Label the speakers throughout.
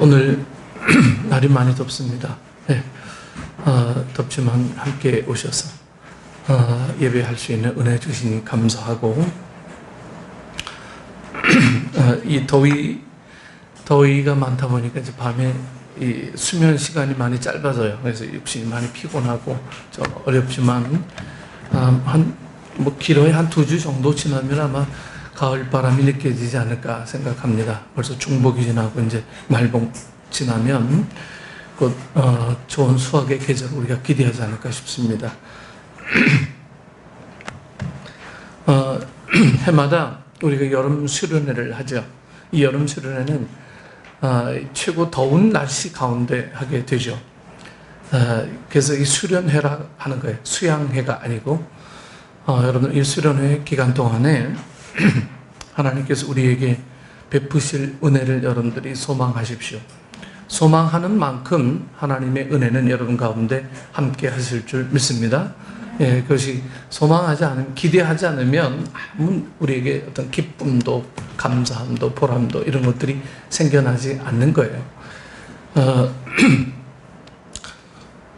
Speaker 1: 오늘 날이 많이 덥습니다. 네. 덥지만 함께 오셔서 예배할 수 있는 은혜 주시니 감사하고 이 더위가 많다 보니까 이제 밤에 이 수면 시간이 많이 짧아져요. 그래서 육신이 많이 피곤하고 좀 어렵지만 길어야 한 2주 정도 지나면 아마 가을 바람이 느껴지지 않을까 생각합니다. 벌써 중복이 지나고 이제 말복 지나면 곧 좋은 수확의 계절을 우리가 기대하지 않을까 싶습니다. 해마다 우리가 여름 수련회를 하죠. 이 여름 수련회는 최고 더운 날씨 가운데 하게 되죠. 그래서 이 수련회라 하는 거예요. 수양회가 아니고 여러분 이 수련회 기간 동안에 하나님께서 우리에게 베푸실 은혜를 여러분들이 소망하십시오. 소망하는 만큼 하나님의 은혜는 여러분 가운데 함께 하실 줄 믿습니다. 예, 그것이 소망하지 않으면, 기대하지 않으면 우리에게 어떤 기쁨도 감사함도 보람도 이런 것들이 생겨나지 않는 거예요.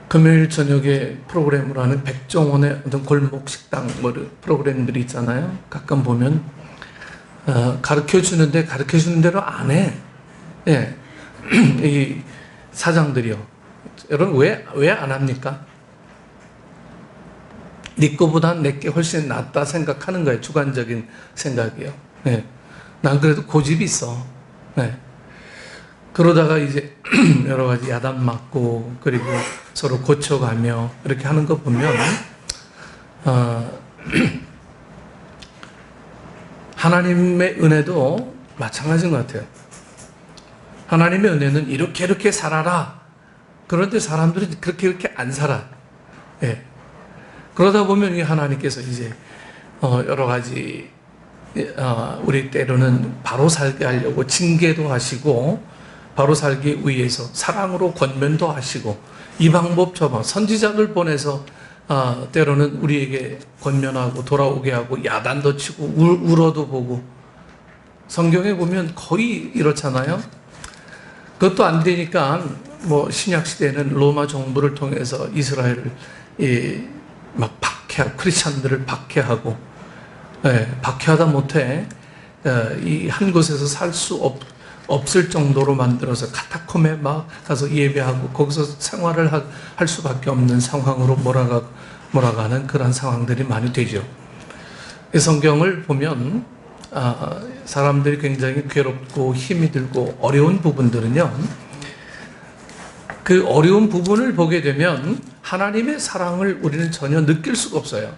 Speaker 1: 금요일 저녁에 프로그램으로 하는 백종원의 어떤 골목 식당 프로그램들이 있잖아요. 가끔 보면 가르쳐 주는데 가르쳐 주는 대로 안 해. 예, 이 사장들이요. 여러분 왜 안 합니까? 네 거보단 내게 훨씬 낫다 생각하는 거예요. 주관적인 생각이요. 예, 난 그래도 고집이 있어. 예. 그러다가 이제 여러 가지 야단 맞고 그리고 서로 고쳐가며 이렇게 하는 거 보면 하나님의 은혜도 마찬가지인 것 같아요. 하나님의 은혜는 이렇게 살아라. 그런데 사람들은 그렇게 안 살아. 예. 그러다 보면 이 하나님께서 이제 여러 가지 우리 때로는 바로 살게 하려고 징계도 하시고 바로 살기 위해서 사랑으로 권면도 하시고 이 방법 저 방법 선지자들 보내서 때로는 우리에게 권면하고 돌아오게 하고 야단도 치고 울어도 보고 성경에 보면 거의 이렇잖아요. 그것도 안 되니까 신약 시대에는 로마 정부를 통해서 이스라엘을 막 박해하고 크리스찬들을 박해하고 박해하다 못해 이 한 곳에서 살 수 없을 정도로 만들어서 카타콤에 막 가서 예배하고 거기서 생활을 할 수밖에 없는 상황으로 몰아가는 그런 상황들이 많이 되죠. 이 성경을 보면 사람들이 굉장히 괴롭고 힘이 들고 어려운 부분들은요, 그 어려운 부분을 보게 되면 하나님의 사랑을 우리는 전혀 느낄 수가 없어요.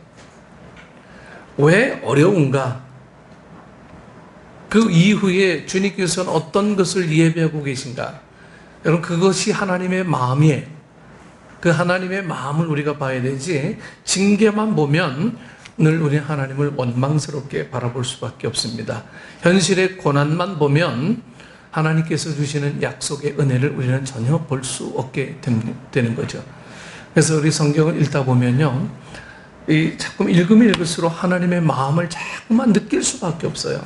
Speaker 1: 왜 어려운가? 그 이후에 주님께서는 어떤 것을 예배하고 계신가? 여러분 그것이 하나님의 마음이에요. 그 하나님의 마음을 우리가 봐야 되지 징계만 보면 늘 우리 하나님을 원망스럽게 바라볼 수밖에 없습니다. 현실의 고난만 보면 하나님께서 주시는 약속의 은혜를 우리는 전혀 볼 수 없게 되는 거죠. 그래서 우리 성경을 읽다 보면요, 자꾸 읽으면 읽을수록 하나님의 마음을 자꾸만 느낄 수밖에 없어요.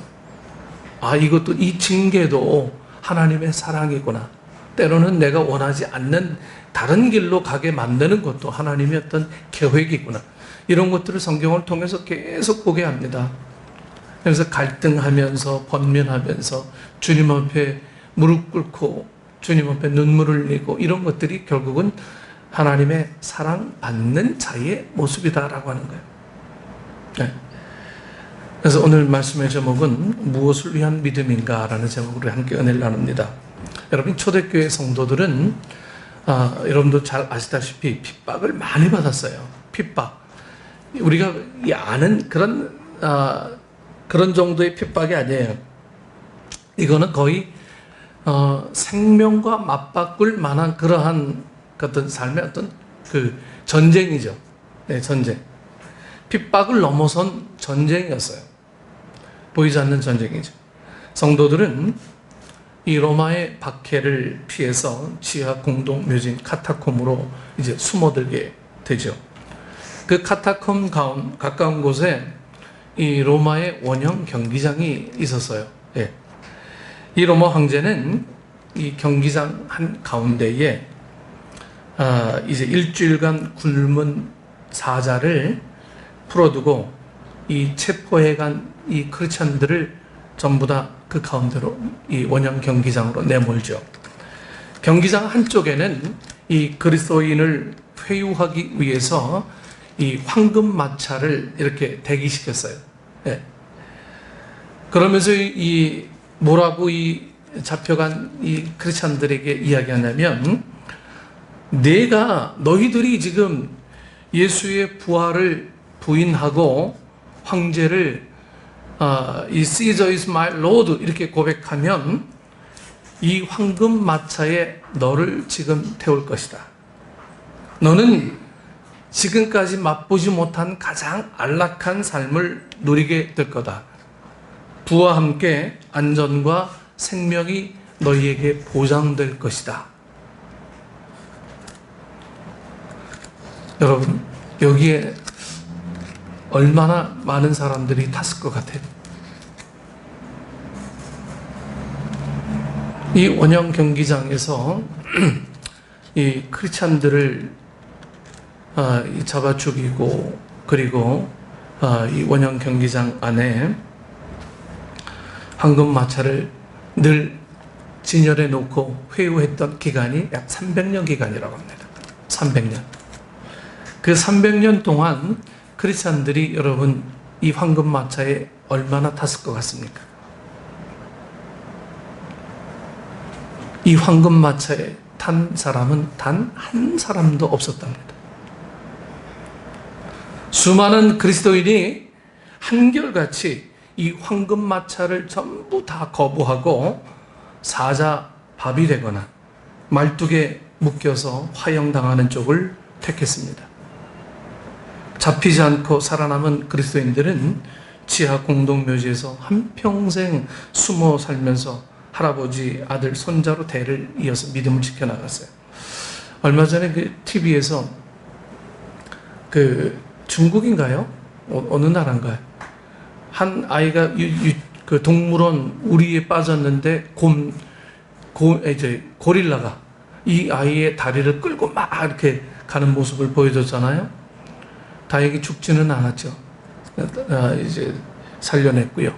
Speaker 1: 이것도 이 징계도 하나님의 사랑이구나. 때로는 내가 원하지 않는 다른 길로 가게 만드는 것도 하나님의 어떤 계획이구나. 이런 것들을 성경을 통해서 계속 보게 합니다. 그래서 갈등하면서 번면하면서 주님 앞에 무릎 꿇고 주님 앞에 눈물을 흘리고 이런 것들이 결국은 하나님의 사랑받는 자의 모습이다라고 하는 거예요. 네. 그래서 오늘 말씀의 제목은 무엇을 위한 믿음인가 라는 제목으로 함께 은혜를 나눕니다. 여러분 초대교회 성도들은 여러분도 잘 아시다시피 핍박을 많이 받았어요. 핍박. 우리가 아는 그런 정도의 핍박이 아니에요. 이거는 거의 생명과 맞바꿀 만한 그러한 어떤 삶의 어떤 그 전쟁이죠. 네, 전쟁. 핍박을 넘어선 전쟁이었어요. 보이지 않는 전쟁이죠. 성도들은 이 로마의 박해를 피해서 지하 공동 묘진 카타콤으로 이제 숨어들게 되죠. 그 카타콤 가까운 곳에 이 로마의 원형 경기장이 있었어요. 예. 이 로마 황제는 이 경기장 한 가운데에 이제 일주일간 굶은 사자를 풀어두고 이 체포해간 이 크리스천들을 전부 다 그 가운데로 이 원형 경기장으로 내몰죠. 경기장 한쪽에는 이 그리스도인을 회유하기 위해서 이 황금 마차를 이렇게 대기시켰어요. 예. 그러면서 이 뭐라고 이 잡혀간 이 크리스천들에게 이야기하냐면, 내가 너희들이 지금 예수의 부활을 부인하고 황제를 이 Caesar is my Lord 이렇게 고백하면 이 황금 마차에 너를 지금 태울 것이다. 너는 지금까지 맛보지 못한 가장 안락한 삶을 누리게 될 거다. 부와 함께 안전과 생명이 너희에게 보장될 것이다. 여러분, 여기에 얼마나 많은 사람들이 탔을 것 같아요? 이 원형 경기장에서 이 크리스찬들을 잡아 죽이고, 그리고 이 원형 경기장 안에 황금 마차를 늘 진열해 놓고 회유했던 기간이 약 300년 기간이라고 합니다. 300년. 그 300년 동안 크리스찬들이 여러분 이 황금 마차에 얼마나 탔을 것 같습니까? 이 황금 마차에 탄 사람은 단 한 사람도 없었답니다. 수많은 그리스도인이 한결같이 이 황금 마차를 전부 다 거부하고 사자 밥이 되거나 말뚝에 묶여서 화형당하는 쪽을 택했습니다. 잡히지 않고 살아남은 그리스도인들은 지하 공동묘지에서 한평생 숨어 살면서 할아버지, 아들, 손자로 대를 이어서 믿음을 지켜나갔어요. 얼마 전에 그 TV에서 그 중국인가요? 어느 나라인가요? 한 아이가 그 동물원 우리에 빠졌는데 이제 고릴라가 이 아이의 다리를 끌고 막 이렇게 가는 모습을 보여줬잖아요. 다행히 죽지는 않았죠. 이제 살려냈고요.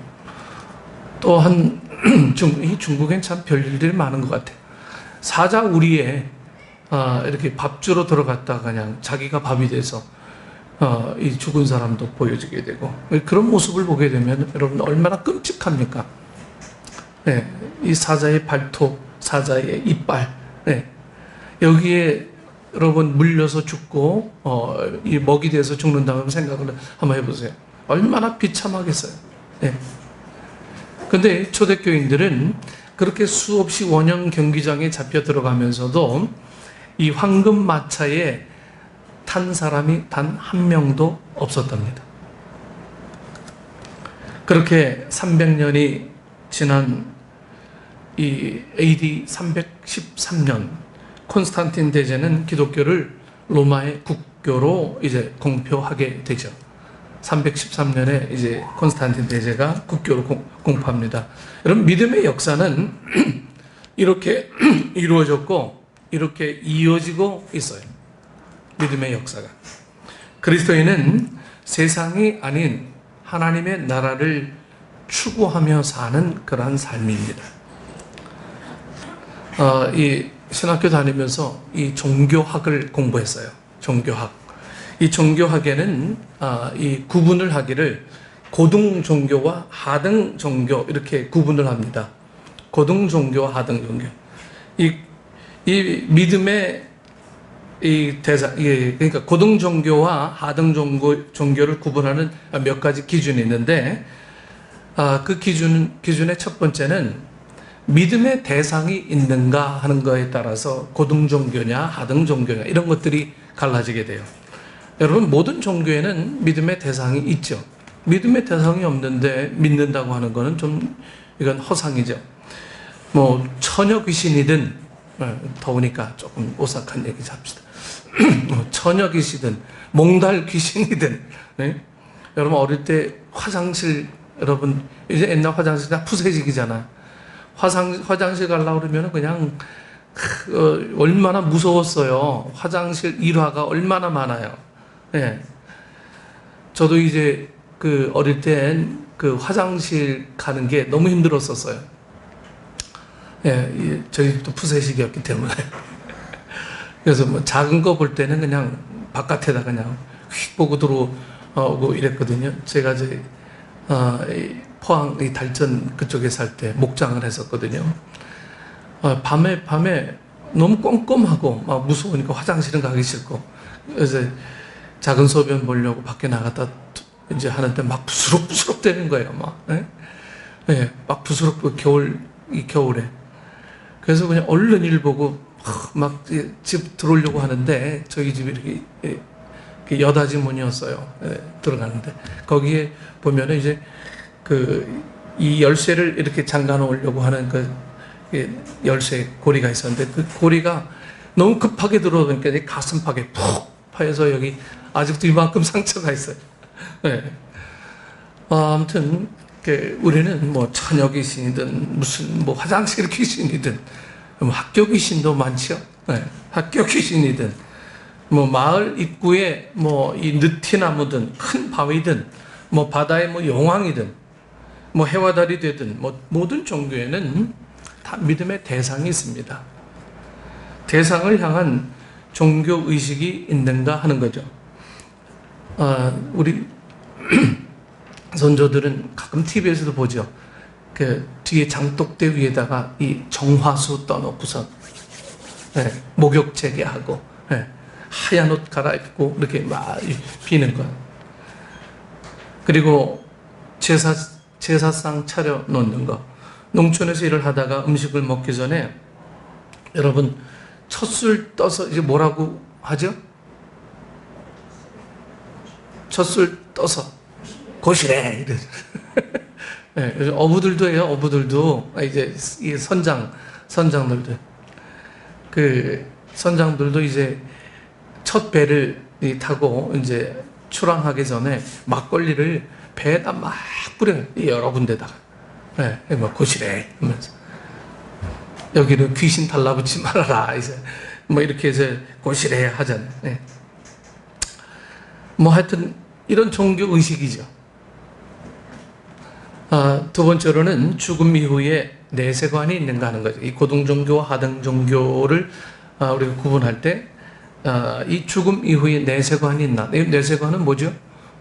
Speaker 1: 또 중국엔 참 별일들이 많은 것 같아요. 사자 우리에 이렇게 밥주러 들어갔다가 그냥 자기가 밥이 돼서 이 죽은 사람도 보여지게 되고, 그런 모습을 보게 되면 여러분 얼마나 끔찍합니까? 네, 이 사자의 발톱, 사자의 이빨, 네, 여기에 여러분 물려서 죽고 이 먹이 돼서 죽는다면 생각을 한번 해보세요. 얼마나 비참하겠어요. 네. 근데 초대교인들은 그렇게 수없이 원형 경기장에 잡혀 들어가면서도 이 황금 마차에 탄 사람이 단 한 명도 없었답니다. 그렇게 300년이 지난 이 AD 313년 콘스탄틴 대제는 기독교를 로마의 국교로 이제 공표하게 되죠. 313년에 이제 콘스탄틴 대제가 국교로 공포합니다. 여러분, 믿음의 역사는 이렇게 이루어졌고 이렇게 이어지고 있어요. 믿음의 역사가. 그리스도인은 세상이 아닌 하나님의 나라를 추구하며 사는 그러한 삶입니다. 이 신학교 다니면서 이 종교학을 공부했어요. 종교학. 이 종교학에는 이 구분을 하기를 고등 종교와 하등 종교 이렇게 구분을 합니다. 고등 종교와 하등 종교. 이 믿음의 이 대상, 그러니까 고등 종교와 하등 종교를 구분하는 몇 가지 기준이 있는데, 그 기준의 첫 번째는 믿음의 대상이 있는가 하는 거에 따라서 고등 종교냐 하등 종교냐 이런 것들이 갈라지게 돼요. 여러분, 모든 종교에는 믿음의 대상이 있죠. 믿음의 대상이 없는데 믿는다고 하는 거는 좀 이건 허상이죠. 뭐 처녀 귀신이든, 더우니까 조금 오싹한 얘기 합시다. 처녀 귀신이든 몽달 귀신이든, 네? 여러분 어릴 때 화장실, 여러분 이제 옛날 화장실 다 푸세식이잖아. 화장실 가려고 그러면 그냥 얼마나 무서웠어요. 화장실 일화가 얼마나 많아요. 예. 저도 이제 그 어릴 땐 그 화장실 가는 게 너무 힘들었었어요. 예, 저희 또 푸세식이었기 때문에. 그래서 뭐 작은 거 볼 때는 그냥 바깥에다 그냥 휙 보고 들어오고 이랬거든요. 제가 이제 이 포항 이 달전 그쪽에 살 때 목장을 했었거든요. 밤에 너무 꼼꼼하고 막 무서우니까 화장실은 가기 싫고, 그래서 작은 소변 보려고 밖에 나갔다 이제 하는데 막 부스럭부스럭 되는 거예요, 막. 예? 예, 막 부스럭 이 겨울에. 그래서 그냥 얼른 일 보고 막 집 들어오려고 하는데 저희 집이 이렇게 여닫이 문이었어요. 예, 들어가는데 거기에 보면은 이제 이 열쇠를 이렇게 잠가 놓으려고 하는 열쇠 고리가 있었는데 그 고리가 너무 급하게 들어오니까 가슴팍에 푹 파여서 여기 아직도 이만큼 상처가 있어요. 네. 아무튼 우리는 뭐 처녀 귀신이든 무슨 뭐 화장실 귀신이든 뭐 학교 귀신도 많죠. 네. 학교 귀신이든 뭐 마을 입구에 뭐 이 느티나무든 큰 바위든 뭐 바다의 뭐 용왕이든 뭐 해와 달이 되든 뭐 모든 종교에는 다 믿음의 대상이 있습니다. 대상을 향한 종교 의식이 있는가 하는 거죠. 우리 선조들은 가끔 TV에서도 보죠. 그 뒤에 장독대 위에다가 이 정화수 떠놓고서 목욕제게 하고 하얀 옷 갈아입고 이렇게 막 비는 거. 그리고 제사상 차려 놓는 거. 농촌에서 일을 하다가 음식을 먹기 전에 여러분 첫 술 떠서 이제 뭐라고 하죠? 첫 술 떠서 고시래 이래. 네, 어부들도 해요. 어부들도 이제 이 선장들도 선장들도 이제 첫 배를 타고 이제 출항하기 전에 막걸리를 배에다 막 뿌려요. 여러 군데다가. 네, 뭐 고시래 하면서 여기는 귀신 달라붙지 말아라 이제 뭐 이렇게 해서 고시래 하잖아요. 네. 뭐 하여튼 이런 종교 의식이죠. 두 번째로는 죽음 이후에 내세관이 있는가 하는 거죠. 이 고등 종교와 하등 종교를 우리가 구분할 때 이 죽음 이후에 내세관이 있나? 내세관은 뭐죠?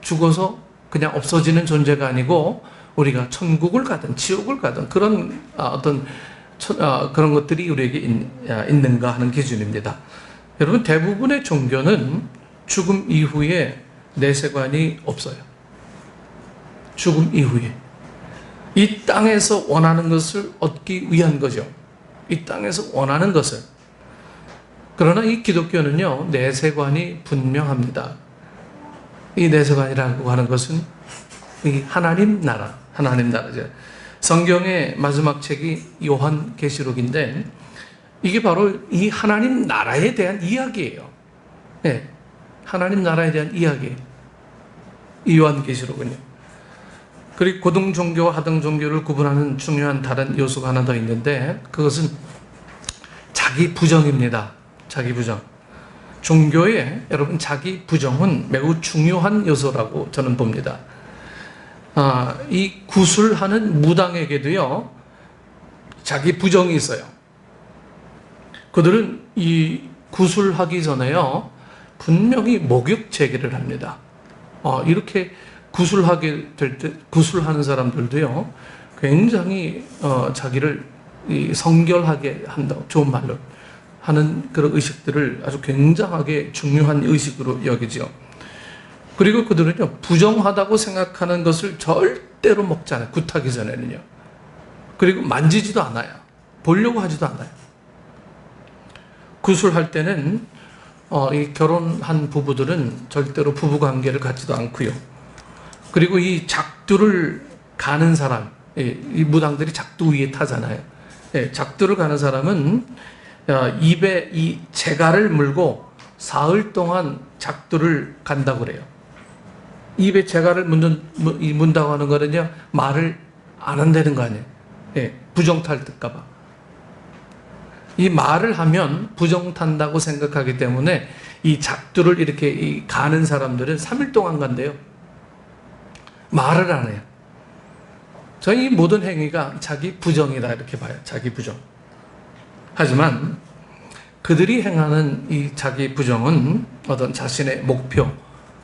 Speaker 1: 죽어서 그냥 없어지는 존재가 아니고 우리가 천국을 가든 지옥을 가든 그런 그런 것들이 우리에게 있는가 하는 기준입니다. 여러분 대부분의 종교는 죽음 이후에 내세관이 없어요. 죽음 이후에 이 땅에서 원하는 것을 얻기 위한 거죠. 이 땅에서 원하는 것을. 그러나 이 기독교는요 내세관이 분명합니다. 이 내세관이라고 하는 것은 이 하나님 나라죠. 성경의 마지막 책이 요한계시록인데 이게 바로 이 하나님 나라에 대한 이야기예요. 네, 하나님 나라에 대한 이야기예요. 이 요한계시록은요. 그리고 고등 종교와 하등 종교를 구분하는 중요한 다른 요소가 하나 더 있는데 그것은 자기 부정입니다. 자기 부정. 종교에 여러분 자기 부정은 매우 중요한 요소라고 저는 봅니다. 이 구술하는 무당에게도요 자기 부정이 있어요. 그들은 이 구술하기 전에요 분명히 목욕 제기를 합니다. 이렇게 구술하게 될 때 구술하는 사람들도요 굉장히 자기를 성결하게 한다, 좋은 말로 하는 그런 의식들을 아주 굉장하게 중요한 의식으로 여기죠. 그리고 그들은요 부정하다고 생각하는 것을 절대로 먹지 않아요. 굿하기 전에는요. 그리고 만지지도 않아요. 보려고 하지도 않아요. 구술할 때는 이 결혼한 부부들은 절대로 부부관계를 갖지도 않고요. 그리고 이 작두를 가는 사람, 이 무당들이 작두 위에 타잖아요. 작두를 가는 사람은 입에 이 재갈을 물고 사흘 동안 작두를 간다고 그래요. 입에 재갈을 문다고 하는 거는요 말을 안 한다는 거 아니에요. 예, 부정탈 될까봐. 이 말을 하면 부정탄다고 생각하기 때문에 이 작두를 이렇게 가는 사람들은 3일 동안 간대요. 말을 안 해요. 저희 이 모든 행위가 자기 부정이다 이렇게 봐요. 자기 부정. 하지만 그들이 행하는 이 자기 부정은 어떤 자신의 목표,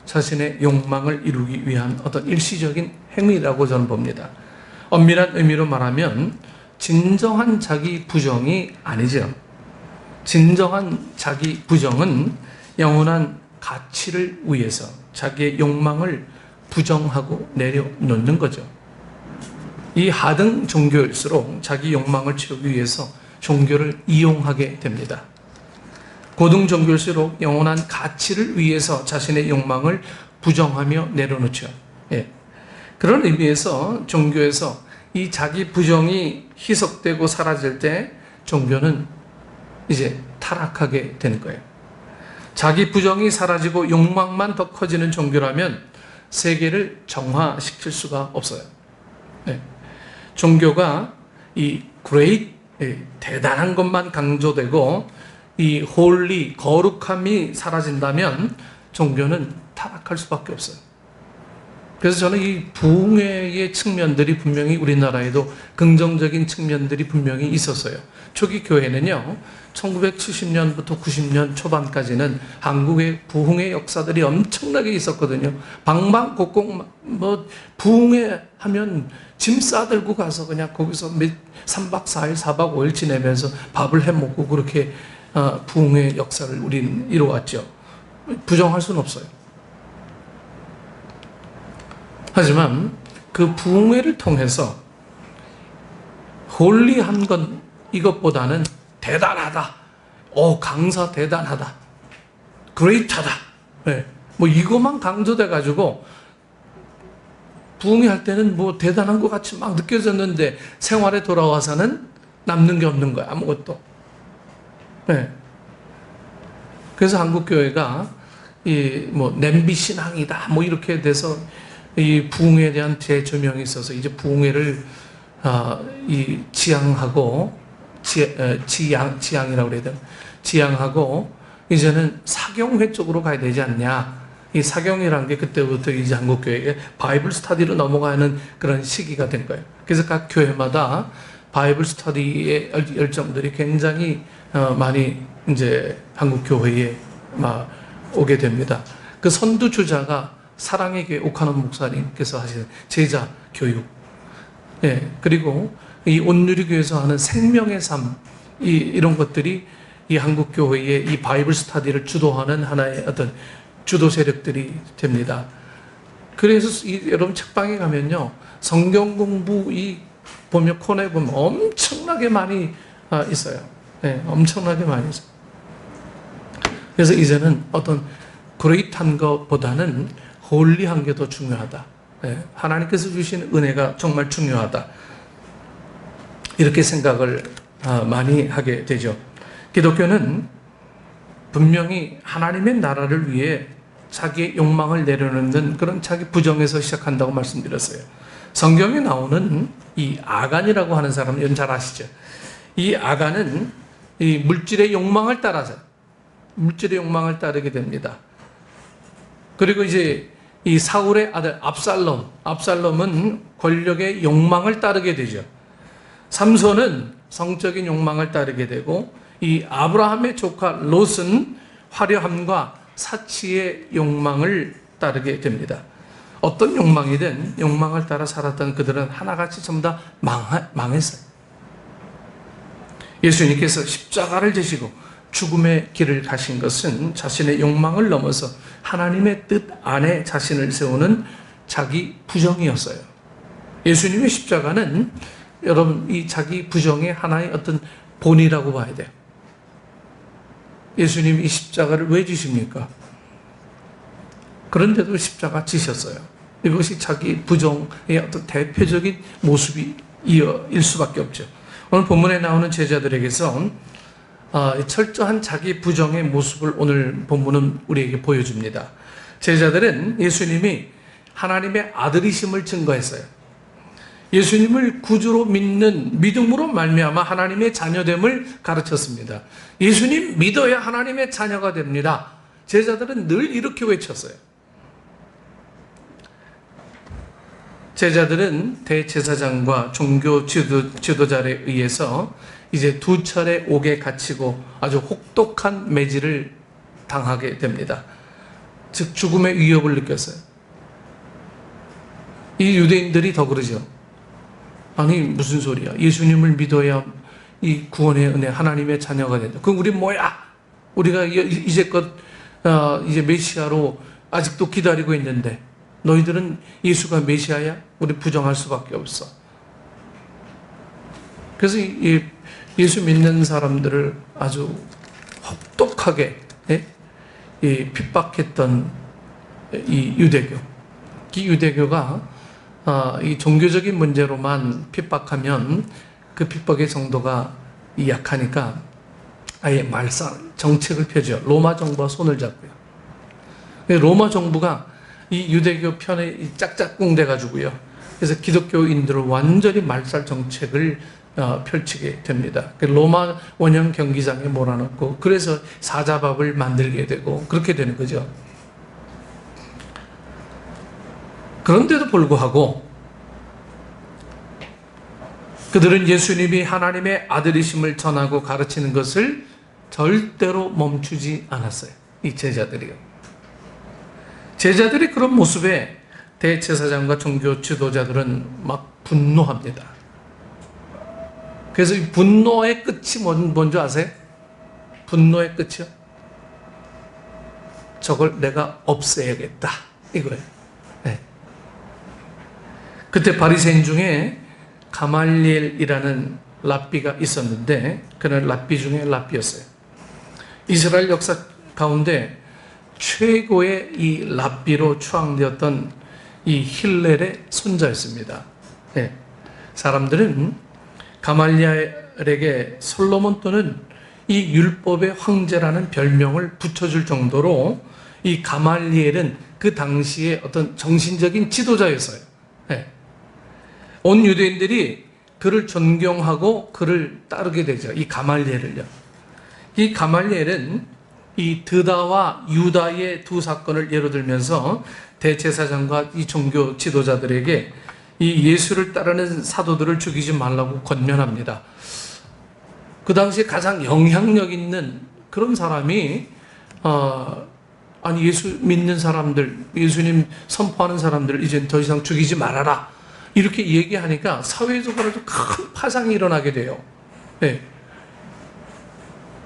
Speaker 1: 자신의 욕망을 이루기 위한 어떤 일시적인 행위라고 저는 봅니다. 엄밀한 의미로 말하면 진정한 자기 부정이 아니죠. 진정한 자기 부정은 영원한 가치를 위해서 자기의 욕망을 부정하고 내려놓는 거죠. 이 하등 종교일수록 자기 욕망을 채우기 위해서 종교를 이용하게 됩니다. 고등 종교일수록 영원한 가치를 위해서 자신의 욕망을 부정하며 내려놓죠. 예. 그런 의미에서 종교에서 이 자기 부정이 희석되고 사라질 때 종교는 이제 타락하게 되는 거예요. 자기 부정이 사라지고 욕망만 더 커지는 종교라면 세계를 정화시킬 수가 없어요. 네. 종교가 이 great, 대단한 것만 강조되고 이 holy, 거룩함이 사라진다면 종교는 타락할 수밖에 없어요. 그래서 저는 이 부흥회의 측면들이 분명히 우리나라에도 긍정적인 측면들이 분명히 있었어요. 초기 교회는요, 1970년부터 90년 초반까지는 한국의 부흥회 역사들이 엄청나게 있었거든요. 방방곡곡 뭐 부흥회 하면 짐 싸들고 가서 그냥 거기서 3박 4일, 4박 5일 지내면서 밥을 해 먹고 그렇게 부흥회 역사를 우리는 이뤄왔죠. 부정할 수는 없어요. 하지만 그 부흥회를 통해서 홀리한 건 이것보다는 대단하다, 강사 대단하다, 그레이트하다, 네. 뭐 이것만 강조돼 가지고 부흥회 할 때는 뭐 대단한 것 같이 막 느껴졌는데 생활에 돌아와서는 남는 게 없는 거야, 아무것도. 네. 그래서 한국 교회가 이 뭐 냄비 신앙이다, 뭐 이렇게 돼서 이 부흥회에 대한 재조명이 있어서 이제 부흥회를 이 지향하고 지향이라고 그래야 되나? 지향하고 이제는 사경회 쪽으로 가야 되지 않냐? 이 사경이라는 게 그때부터 이제 한국 교회에 바이블 스터디로 넘어가는 그런 시기가 된 거예요. 그래서 각 교회마다 바이블 스터디의 열정들이 굉장히 많이 이제 한국 교회에 막 오게 됩니다. 그 선두 주자가 사랑의 교회 옥하는 목사님께서 하시는 제자 교육, 예, 그리고 이 온누리교회에서 하는 생명의 삶, 이런 것들이 이 한국 교회의 이 바이블 스터디를 주도하는 하나의 어떤 주도 세력들이 됩니다. 그래서 여러분 책방에 가면요, 성경 공부 보면 코너에 보면 엄청나게 많이 있어요. 네, 엄청나게 많이 있어요. 그래서 이제는 어떤 그레이트한 것보다는 홀리한 게 더 중요하다. 네, 하나님께서 주신 은혜가 정말 중요하다. 이렇게 생각을 많이 하게 되죠. 기독교는 분명히 하나님의 나라를 위해 자기의 욕망을 내려놓는 그런 자기 부정에서 시작한다고 말씀드렸어요. 성경에 나오는 이 아간이라고 하는 사람은 잘 아시죠? 이 아간은 이 물질의 욕망을 따라서 물질의 욕망을 따르게 됩니다. 그리고 이제 이 사울의 아들 압살롬은 권력의 욕망을 따르게 되죠. 삼손은 성적인 욕망을 따르게 되고, 이 아브라함의 조카 롯은 화려함과 사치의 욕망을 따르게 됩니다. 어떤 욕망이든 욕망을 따라 살았던 그들은 하나같이 전부 다 망했어요. 예수님께서 십자가를 지시고 죽음의 길을 가신 것은 자신의 욕망을 넘어서 하나님의 뜻 안에 자신을 세우는 자기 부정이었어요. 예수님의 십자가는 여러분 이 자기 부정의 하나의 어떤 본이라고 봐야 돼요. 예수님이 이 십자가를 왜 지십니까? 그런데도 십자가 지셨어요. 이것이 자기 부정의 어떤 대표적인 모습일 수밖에 없죠. 오늘 본문에 나오는 제자들에게서 철저한 자기 부정의 모습을 오늘 본문은 우리에게 보여줍니다. 제자들은 예수님이 하나님의 아들이심을 증거했어요. 예수님을 구주로 믿는 믿음으로 말미암아 하나님의 자녀됨을 가르쳤습니다. 예수님 믿어야 하나님의 자녀가 됩니다. 제자들은 늘 이렇게 외쳤어요. 제자들은 대제사장과 종교 지도자에 의해서 이제 2차례 옥에 갇히고 아주 혹독한 매질을 당하게 됩니다. 즉 죽음의 위협을 느꼈어요. 이 유대인들이 더 그러죠. 아니 무슨 소리야? 예수님을 믿어야 이 구원의 은혜 하나님의 자녀가 된다. 그럼 우리 뭐야? 우리가 이제껏 이제 메시아로 아직도 기다리고 있는데 너희들은 예수가 메시아야? 우리 부정할 수밖에 없어. 그래서 예수 믿는 사람들을 아주 혹독하게 핍박했던 이 유대교. 이 유대교가 이 종교적인 문제로만 핍박하면 그 핍박의 정도가 약하니까 아예 말살 정책을 펴죠. 로마 정부와 손을 잡고요. 로마 정부가 이 유대교 편에 짝짝꿍 돼가지고요. 그래서 기독교인들을 완전히 말살 정책을 펼치게 됩니다. 로마 원형 경기장에 몰아넣고 그래서 사자밥을 만들게 되고 그렇게 되는 거죠. 그런데도 불구하고 그들은 예수님이 하나님의 아들이심을 전하고 가르치는 것을 절대로 멈추지 않았어요. 이 제자들이요. 제자들이 그런 모습에 대제사장과 종교 지도자들은 막 분노합니다. 그래서 이 분노의 끝이 뭔지 아세요? 분노의 끝이요? 저걸 내가 없애야겠다 이거예요. 네. 그때 바리새인 중에 가말리엘이라는 랍비가 있었는데 그는 랍비 중에 랍비였어요. 이스라엘 역사 가운데 최고의 이 랍비로 추앙되었던 이 힐렐의 손자였습니다. 네. 사람들은 가말리엘에게 솔로몬 또는 이 율법의 황제라는 별명을 붙여줄 정도로 이 가말리엘은 그 당시에 어떤 정신적인 지도자였어요. 네. 온 유대인들이 그를 존경하고 그를 따르게 되죠. 이 가말리엘을요. 이 가말리엘은 이 드다와 유다의 두 사건을 예로 들면서 대제사장과 이 종교 지도자들에게 이 예수를 따르는 사도들을 죽이지 말라고 권면합니다. 그 당시에 가장 영향력 있는 그런 사람이 아니 예수 믿는 사람들, 예수님 선포하는 사람들을 이제 더 이상 죽이지 말아라 이렇게 얘기하니까 사회적으로도 큰 파장이 일어나게 돼요. 네.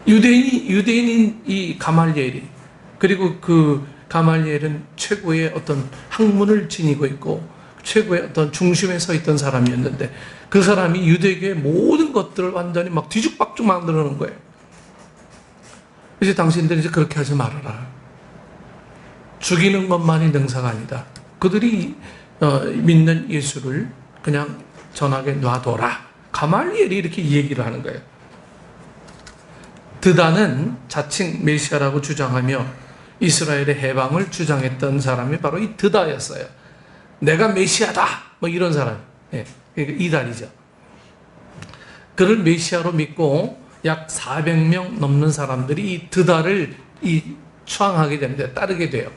Speaker 1: 유대인인 이 가말리엘이, 그리고 그 가말리엘은 최고의 어떤 학문을 지니고 있고 최고의 어떤 중심에 서 있던 사람이었는데 그 사람이 유대교의 모든 것들을 완전히 막 뒤죽박죽 만들어 놓은 거예요. 이제 당신들이 이제 그렇게 하지 말아라. 죽이는 것만이 능사가 아니다. 그들이 믿는 예수를 그냥 전하게 놔둬라. 가말리엘이 이렇게 얘기를 하는 거예요. 드다는 자칭 메시아라고 주장하며 이스라엘의 해방을 주장했던 사람이 바로 이 드다였어요. 내가 메시아다! 뭐 이런 사람. 예, 그러니까 이단이죠. 그를 메시아로 믿고 약 400명 넘는 사람들이 이 드다를 추앙하게 됩니다. 따르게 돼요.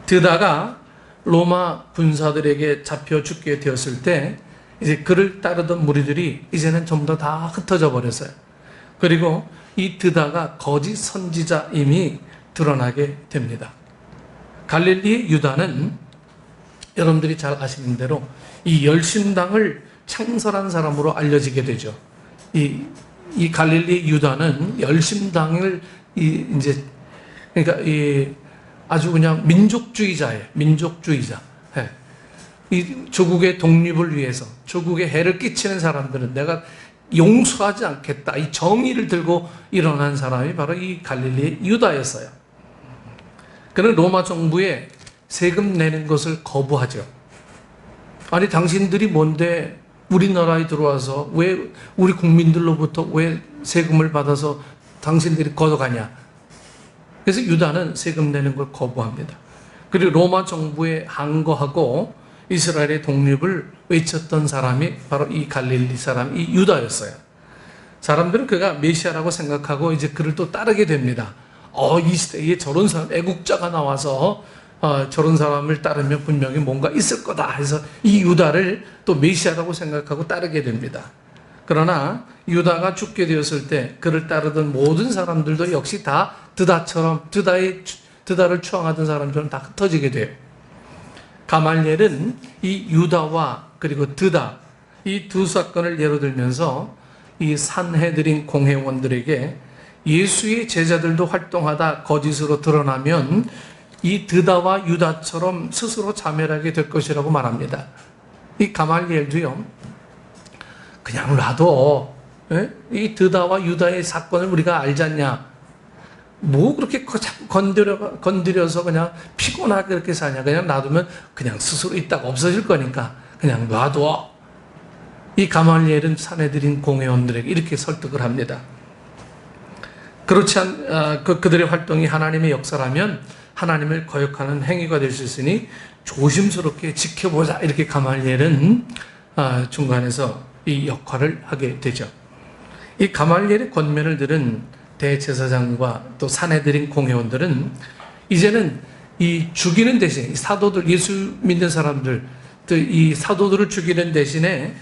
Speaker 1: 드다가 로마 군사들에게 잡혀 죽게 되었을 때 이제 그를 따르던 무리들이 이제는 전부 다 흩어져 버렸어요. 그리고 이 드다가 거짓 선지자임이 드러나게 됩니다. 갈릴리의 유다는 여러분들이 잘 아시는 대로 이 열심당을 창설한 사람으로 알려지게 되죠. 이 갈릴리 유다는 열심당을 그러니까 아주 그냥 민족주의자예요. 민족주의자. 예. 이 조국의 독립을 위해서 조국에 해를 끼치는 사람들은 내가 용서하지 않겠다. 이 정의를 들고 일어난 사람이 바로 이 갈릴리 유다였어요. 그는 로마 정부에 세금 내는 것을 거부하죠. 아니 당신들이 뭔데 우리나라에 들어와서 왜 우리 국민들로부터 왜 세금을 받아서 당신들이 걷어가냐. 그래서 유다는 세금 내는 걸 거부합니다. 그리고 로마 정부에 항거하고 이스라엘의 독립을 외쳤던 사람이 바로 이 갈릴리 사람, 이 유다였어요. 사람들은 그가 메시아라고 생각하고 이제 그를 또 따르게 됩니다. 이 시대에 저런 사람, 애국자가 나와서 저런 사람을 따르면 분명히 뭔가 있을 거다 해서 이 유다를 또 메시아라고 생각하고 따르게 됩니다. 그러나 유다가 죽게 되었을 때 그를 따르던 모든 사람들도 역시 다 드다를 추앙하던 사람처럼 다 흩어지게 돼요. 가말리엘은 이 유다와 그리고 드다 이 두 사건을 예로 들면서 이 산헤드린 공회원들에게 예수의 제자들도 활동하다 거짓으로 드러나면 이 드다와 유다처럼 스스로 자멸하게 될 것이라고 말합니다. 이 가말리엘도요, 그냥 놔둬. 이 드다와 유다의 사건을 우리가 알지 않냐? 뭐 그렇게 건드려서 그냥 피곤하게 그렇게 사냐? 그냥 놔두면 그냥 스스로 있다가 없어질 거니까 그냥 놔둬. 이 가말리엘은 산헤드린 공회원들에게 이렇게 설득을 합니다. 그렇지 그들의 활동이 하나님의 역사라면 하나님을 거역하는 행위가 될 수 있으니 조심스럽게 지켜보자. 이렇게 가말리엘은 중간에서 이 역할을 하게 되죠. 이 가말리엘의 권면을 들은 대제사장과 또 산헤드린 공회원들은 이제는 이 죽이는 대신 사도들, 예수 믿는 사람들, 또 이 사도들을 죽이는 대신에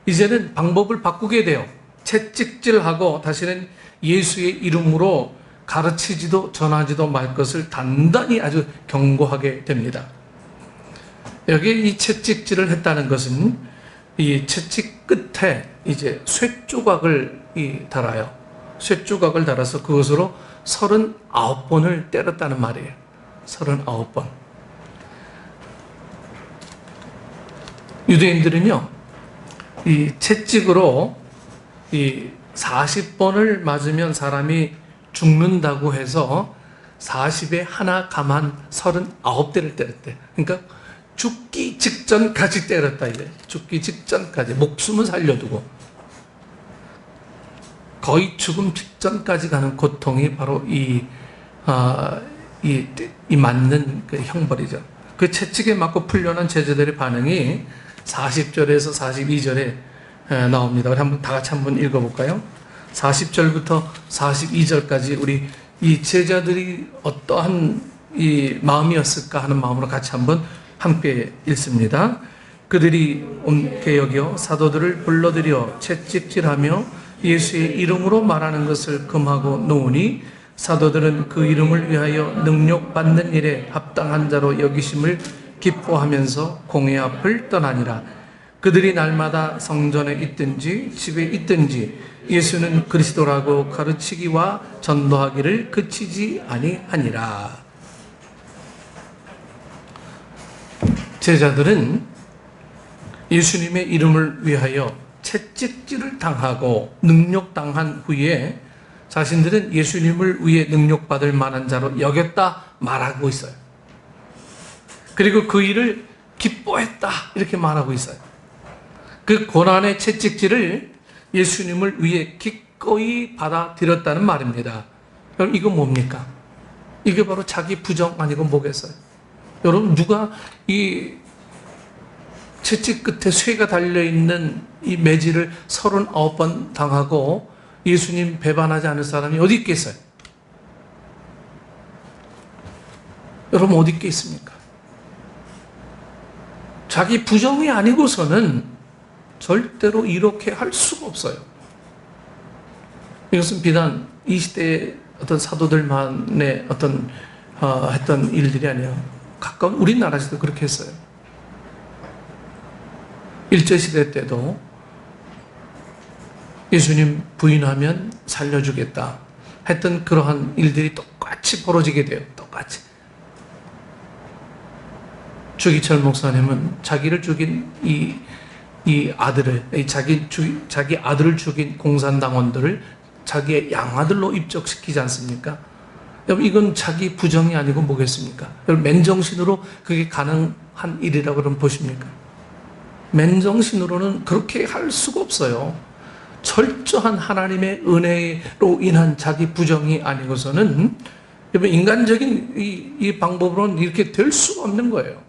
Speaker 1: 이제는 방법을 바꾸게 돼요. 채찍질하고 다시는 예수의 이름으로 가르치지도 전하지도 말 것을 단단히 아주 경고하게 됩니다. 여기에 이 채찍질을 했다는 것은 이 채찍 끝에 이제 쇠조각을 달아요. 쇠조각을 달아서 그것으로 39번을 때렸다는 말이에요. 39번. 유대인들은요, 이 채찍으로 이 40번을 맞으면 사람이 죽는다고 해서 40에 하나 감한 39대를 때렸대. 그러니까 죽기 직전까지 때렸다 이래. 죽기 직전까지 목숨을 살려두고 거의 죽음 직전까지 가는 고통이 바로 이 맞는 그 형벌이죠. 그 채찍에 맞고 풀려난 제자들의 반응이 40절에서 42절에 나옵니다. 우리 한번 다 같이 한번 읽어볼까요? 40절부터 42절까지 우리 이 제자들이 어떠한 이 마음이었을까 하는 마음으로 같이 한번 함께 읽습니다. 그들이 옴게 여겨 사도들을 불러들여 채찍질하며 예수의 이름으로 말하는 것을 금하고 놓으니 사도들은 그 이름을 위하여 능력받는 일에 합당한 자로 여기심을 기뻐하면서 공회 앞을 떠나니라. 그들이 날마다 성전에 있든지 집에 있든지 예수는 그리스도라고 가르치기와 전도하기를 그치지 아니하니라. 제자들은 예수님의 이름을 위하여 채찍질을 당하고 능력당한 후에 자신들은 예수님을 위해 능력받을 만한 자로 여겼다 말하고 있어요. 그리고 그 일을 기뻐했다 이렇게 말하고 있어요. 그 고난의 채찍질을 예수님을 위해 기꺼이 받아들였다는 말입니다. 그럼 이거 뭡니까? 이게 바로 자기 부정 아니고 뭐겠어요? 여러분, 누가 이 채찍 끝에 쇠가 달려있는 이 매질을 39번 당하고 예수님 배반하지 않을 사람이 어디 있겠어요? 여러분, 어디 있겠습니까? 자기 부정이 아니고서는 절대로 이렇게 할 수가 없어요. 이것은 비단 이 시대의 어떤 사도들만의 어떤 했던 일들이 아니에요. 가까운 우리나라에서도 그렇게 했어요. 일제시대 때도 예수님 부인하면 살려주겠다 했던 그러한 일들이 똑같이 벌어지게 돼요. 똑같이. 주기철 목사님은 자기를 죽인 이 아들을, 자기 아들을 죽인 공산당원들을 자기의 양아들로 입적시키지 않습니까? 여러분, 이건 자기 부정이 아니고 뭐겠습니까? 여러분, 맨정신으로 그게 가능한 일이라고 그럼 보십니까? 맨정신으로는 그렇게 할 수가 없어요. 철저한 하나님의 은혜로 인한 자기 부정이 아니고서는 여러분, 인간적인 이 방법으로는 이렇게 될 수가 없는 거예요.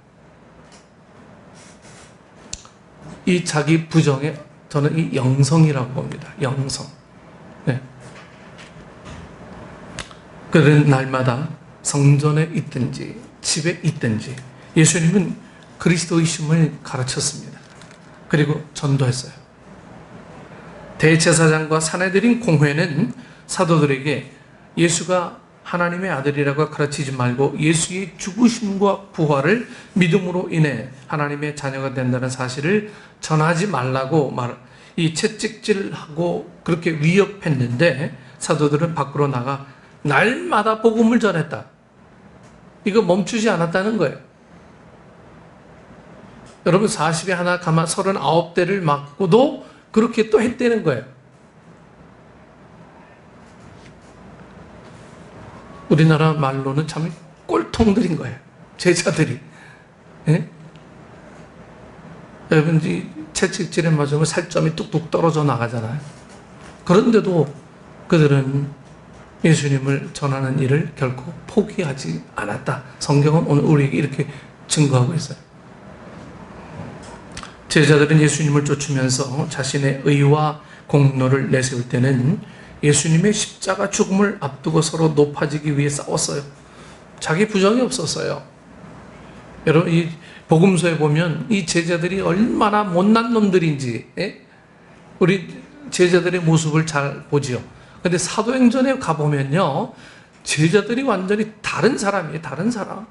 Speaker 1: 이 자기 부정의 저는 이 영성이라고 봅니다. 영성. 네. 그런 날마다 성전에 있든지 집에 있든지 예수님은 그리스도이심을 가르쳤습니다. 그리고 전도했어요. 대제사장과 사내들인 공회는 사도들에게 예수가 하나님의 아들이라고 가르치지 말고 예수의 죽으심과 부활을 믿음으로 인해 하나님의 자녀가 된다는 사실을 전하지 말라고 이 채찍질하고 그렇게 위협했는데 사도들은 밖으로 나가 날마다 복음을 전했다. 이거 멈추지 않았다는 거예요. 여러분 40에 하나 가만 39대를 맞고도 그렇게 또 했다는 거예요. 우리나라 말로는 참 꼴통들인 거예요. 제자들이. 예? 여러분 채찍질에 맞으면 살점이 뚝뚝 떨어져 나가잖아요. 그런데도 그들은 예수님을 전하는 일을 결코 포기하지 않았다. 성경은 오늘 우리에게 이렇게 증거하고 있어요. 제자들은 예수님을 쫓으면서 자신의 의와 공로를 내세울 때는 예수님의 십자가 죽음을 앞두고 서로 높아지기 위해 싸웠어요. 자기 부정이 없었어요. 여러분 이 복음서에 보면 이 제자들이 얼마나 못난 놈들인지 우리 제자들의 모습을 잘 보지요. 근데 사도행전에 가보면요 제자들이 완전히 다른 사람이에요. 다른 사람.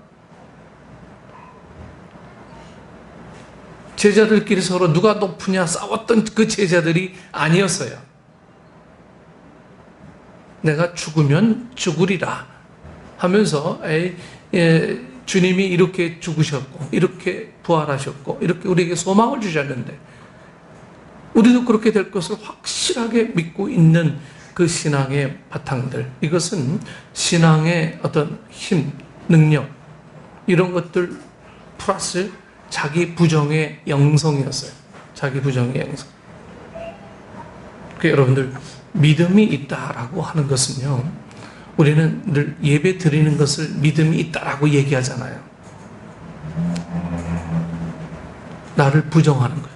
Speaker 1: 제자들끼리 서로 누가 높으냐 싸웠던 그 제자들이 아니었어요. 내가 죽으면 죽으리라 하면서 주님이 이렇게 죽으셨고 이렇게 부활하셨고 이렇게 우리에게 소망을 주셨는데 우리도 그렇게 될 것을 확실하게 믿고 있는 그 신앙의 바탕들, 이것은 신앙의 어떤 힘, 능력 이런 것들 플러스 자기 부정의 영성이었어요. 자기 부정의 영성. 여러분들 믿음이 있다라고 하는 것은요, 우리는 늘 예배 드리는 것을 믿음이 있다라고 얘기하잖아요. 나를 부정하는 거예요.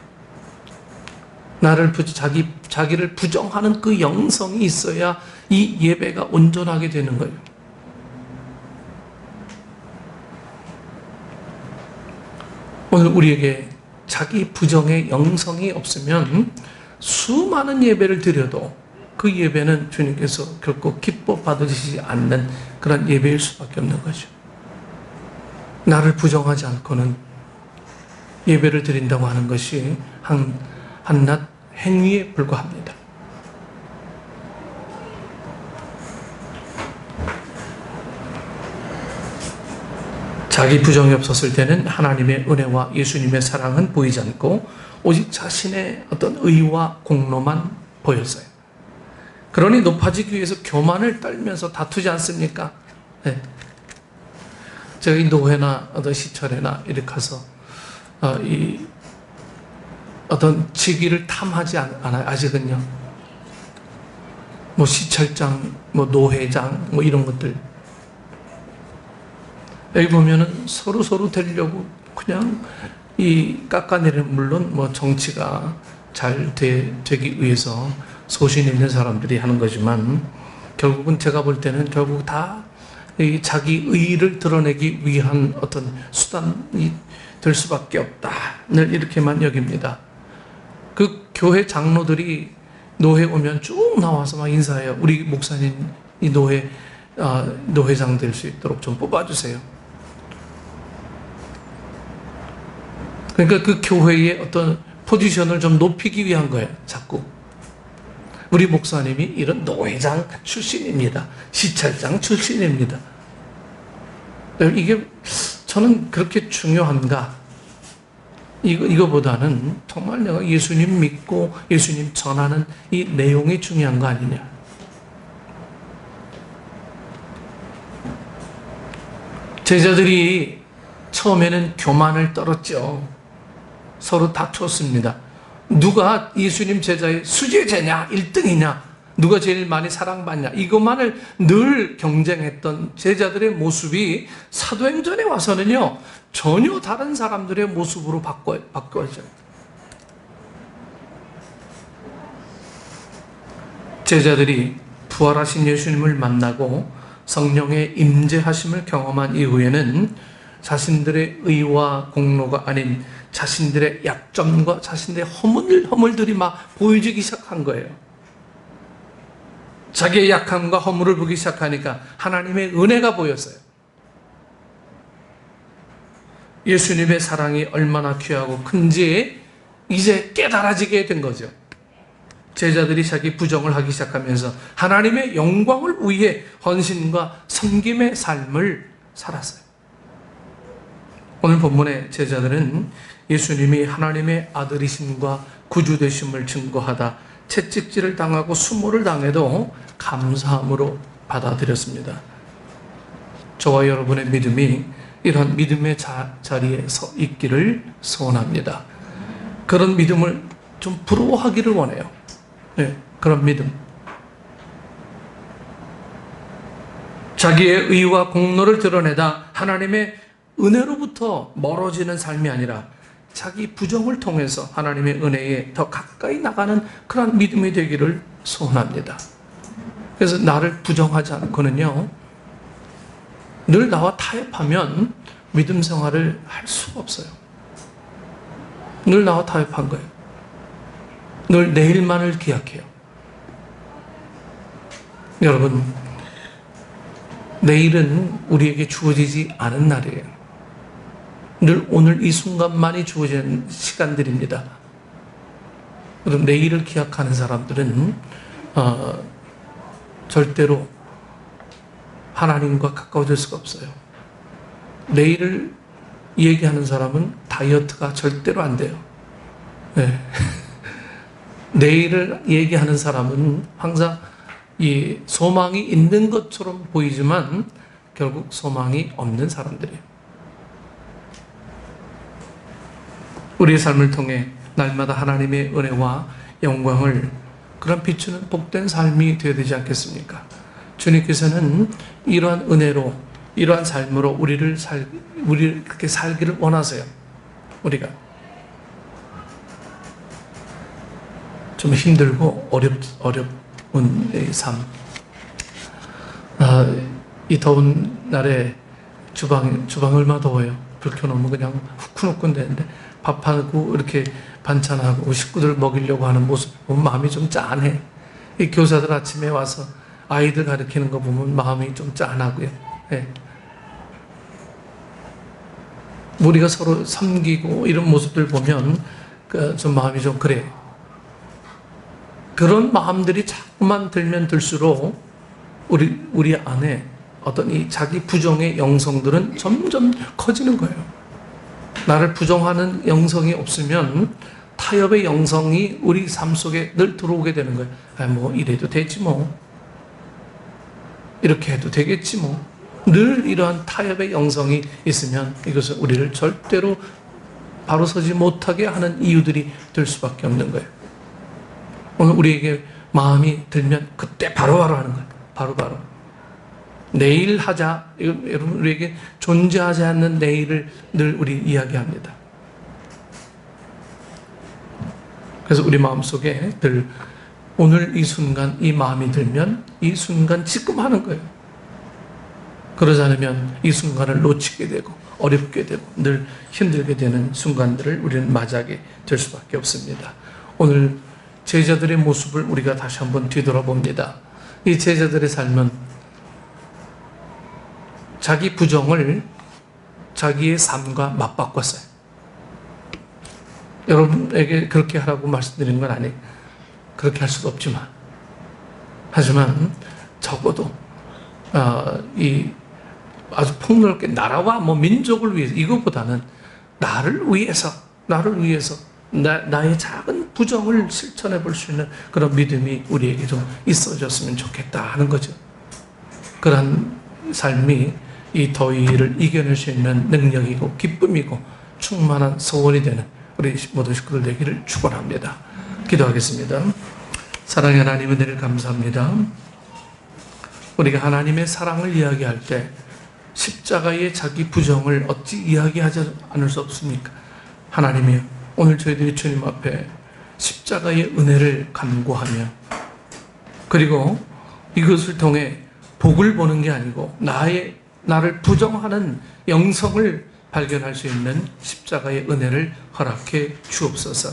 Speaker 1: 자기를 부정하는 그 영성이 있어야 이 예배가 온전하게 되는 거예요. 오늘 우리에게 자기 부정의 영성이 없으면 수많은 예배를 드려도 그 예배는 주님께서 결코 기뻐 받으시지 않는 그런 예배일 수밖에 없는 거죠. 나를 부정하지 않고는 예배를 드린다고 하는 것이 한낱 행위에 불과합니다. 자기 부정이 없었을 때는 하나님의 은혜와 예수님의 사랑은 보이지 않고 오직 자신의 어떤 의와 공로만 보였어요. 그러니 높아지기 위해서 교만을 떨면서 다투지 않습니까? 네. 저희 노회나 어떤 시철회나 이렇게 가서 어떤 직위를 탐하지 않아요. 아직은요. 시철장, 노회장, 이런 것들. 여기 보면은 서로 되려고 그냥 깎아내리는, 물론 정치가 잘 되기 위해서 소신 있는 사람들이 하는 거지만, 결국은 제가 볼 때는 결국 다 자기 의의를 드러내기 위한 어떤 수단이 될 수밖에 없다. 늘 이렇게만 여깁니다. 그 교회 장로들이 노회 오면 쭉 나와서 막 인사해요. 우리 목사님 이 노회장 될 수 있도록 좀 뽑아주세요. 그러니까 그 교회의 어떤 포지션을 좀 높이기 위한 거예요. 자꾸. 우리 목사님이 이런 노회장 출신입니다. 시찰장 출신입니다. 이게 저는 그렇게 중요한가? 이거보다는 정말 내가 예수님 믿고 예수님 전하는 이 내용이 중요한 거 아니냐. 제자들이 처음에는 교만을 떨었죠. 서로 다투었습니다. 누가 예수님 제자의 수제자냐, 1등이냐, 누가 제일 많이 사랑받냐, 이것만을 늘 경쟁했던 제자들의 모습이 사도행전에 와서는요, 전혀 다른 사람들의 모습으로 바꿔져요. 제자들이 부활하신 예수님을 만나고 성령의 임재하심을 경험한 이후에는 자신들의 의와 공로가 아닌 자신들의 약점과 자신들의 허물들이 막 보여지기 시작한 거예요. 자기의 약함과 허물을 보기 시작하니까 하나님의 은혜가 보였어요. 예수님의 사랑이 얼마나 귀하고 큰지 이제 깨달아지게 된 거죠. 제자들이 자기 부정을 하기 시작하면서 하나님의 영광을 위해 헌신과 섬김의 삶을 살았어요. 오늘 본문의 제자들은 예수님이 하나님의 아들이심과 구주되심을 증거하다 채찍질을 당하고 수모를 당해도 감사함으로 받아들였습니다. 저와 여러분의 믿음이 이러한 믿음의 자리에 서 있기를 소원합니다. 그런 믿음을 좀 부러워하기를 원해요. 네, 그런 믿음. 자기의 의와 공로를 드러내다 하나님의 은혜로부터 멀어지는 삶이 아니라 자기 부정을 통해서 하나님의 은혜에 더 가까이 나가는 그런 믿음이 되기를 소원합니다. 그래서 나를 부정하지 않고는요, 늘 나와 타협하면 믿음 생활을 할 수가 없어요. 늘 나와 타협한 거예요. 늘 내일만을 기약해요. 여러분, 내일은 우리에게 주어지지 않은 날이에요. 늘 오늘 이 순간만이 주어지는 시간들입니다. 그럼 내일을 기약하는 사람들은 절대로 하나님과 가까워질 수가 없어요. 내일을 얘기하는 사람은 다이어트가 절대로 안 돼요. 네. 내일을 얘기하는 사람은 항상 이 소망이 있는 것처럼 보이지만 결국 소망이 없는 사람들이에요. 우리의 삶을 통해 날마다 하나님의 은혜와 영광을 그런 비추는 복된 삶이 되어야 되지 않겠습니까? 주님께서는 이러한 은혜로, 이러한 삶으로 우리를 그렇게 살기를 원하세요. 우리가 좀 힘들고 어려운 삶. 이 더운 날에 주방 얼마나 더워요. 불 켜놓으면 그냥 후끈후끈 되는데 밥하고 이렇게 반찬하고 식구들 먹이려고 하는 모습 보면 마음이 좀 짠해. 이 교사들 아침에 와서 아이들 가르치는 거 보면 마음이 좀 짠하고요. 네. 우리가 서로 섬기고 이런 모습들 보면 좀 마음이 좀 그래. 그런 마음들이 자꾸만 들면 들수록 우리 안에 어떤 이 자기 부정의 영성들은 점점 커지는 거예요. 나를 부정하는 영성이 없으면 타협의 영성이 우리 삶 속에 늘 들어오게 되는 거예요. 뭐 이래도 되지 뭐. 이렇게 해도 되겠지 뭐. 늘 이러한 타협의 영성이 있으면 이것은 우리를 절대로 바로 서지 못하게 하는 이유들이 될 수밖에 없는 거예요. 오늘 우리에게 마음이 들면 그때 바로바로 하는 거예요. 바로바로. 내일 하자. 여러분, 우리에게 존재하지 않는 내일을 늘 우리 이야기합니다. 그래서 우리 마음속에 늘 오늘 이 순간 이 마음이 들면 이 순간 지금 하는 거예요. 그러지 않으면 이 순간을 놓치게 되고 어렵게 되고 늘 힘들게 되는 순간들을 우리는 맞이하게 될 수밖에 없습니다. 오늘 제자들의 모습을 우리가 다시 한번 뒤돌아봅니다. 이 제자들의 삶은 자기 부정을 자기의 삶과 맞바꿨어요. 여러분에게 그렇게 하라고 말씀드리는 건 아니에요. 그렇게 할 수도 없지만, 하지만 적어도 이 아주 폭넓게 나라와 뭐 민족을 위해서, 이것보다는 나를 위해서 나의 작은 부정을 실천해 볼 수 있는 그런 믿음이 우리에게 좀 있어졌으면 좋겠다 하는 거죠. 그런 삶이 이 더위를 이겨낼 수 있는 능력이고 기쁨이고 충만한 소원이 되는 우리 모든 식구들 되기를 축원합니다. 기도하겠습니다. 사랑의 하나님, 은혜를 감사합니다. 우리가 하나님의 사랑을 이야기할 때 십자가의 자기 부정을 어찌 이야기하지 않을 수 없습니까? 하나님이여, 오늘 저희들이 주님 앞에 십자가의 은혜를 간구하며 그리고 이것을 통해 복을 보는 게 아니고 나를 부정하는 영성을 발견할 수 있는 십자가의 은혜를 허락해 주옵소서.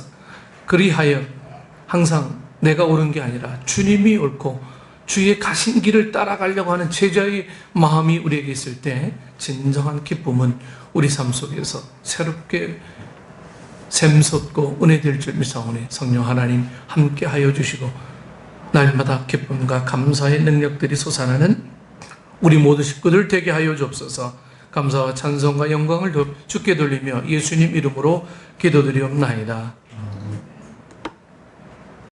Speaker 1: 그리하여 항상 내가 옳은 게 아니라 주님이 옳고 주의 가신 길을 따라가려고 하는 제자의 마음이 우리에게 있을 때 진정한 기쁨은 우리 삶 속에서 새롭게 샘솟고 은혜될 줄 믿사오니 성령 하나님 함께하여 주시고 날마다 기쁨과 감사의 능력들이 솟아나는 우리 모두 식구들 되게 하여 주옵소서. 감사와 찬송과 영광을 주께 돌리며 예수님 이름으로 기도드리옵나이다.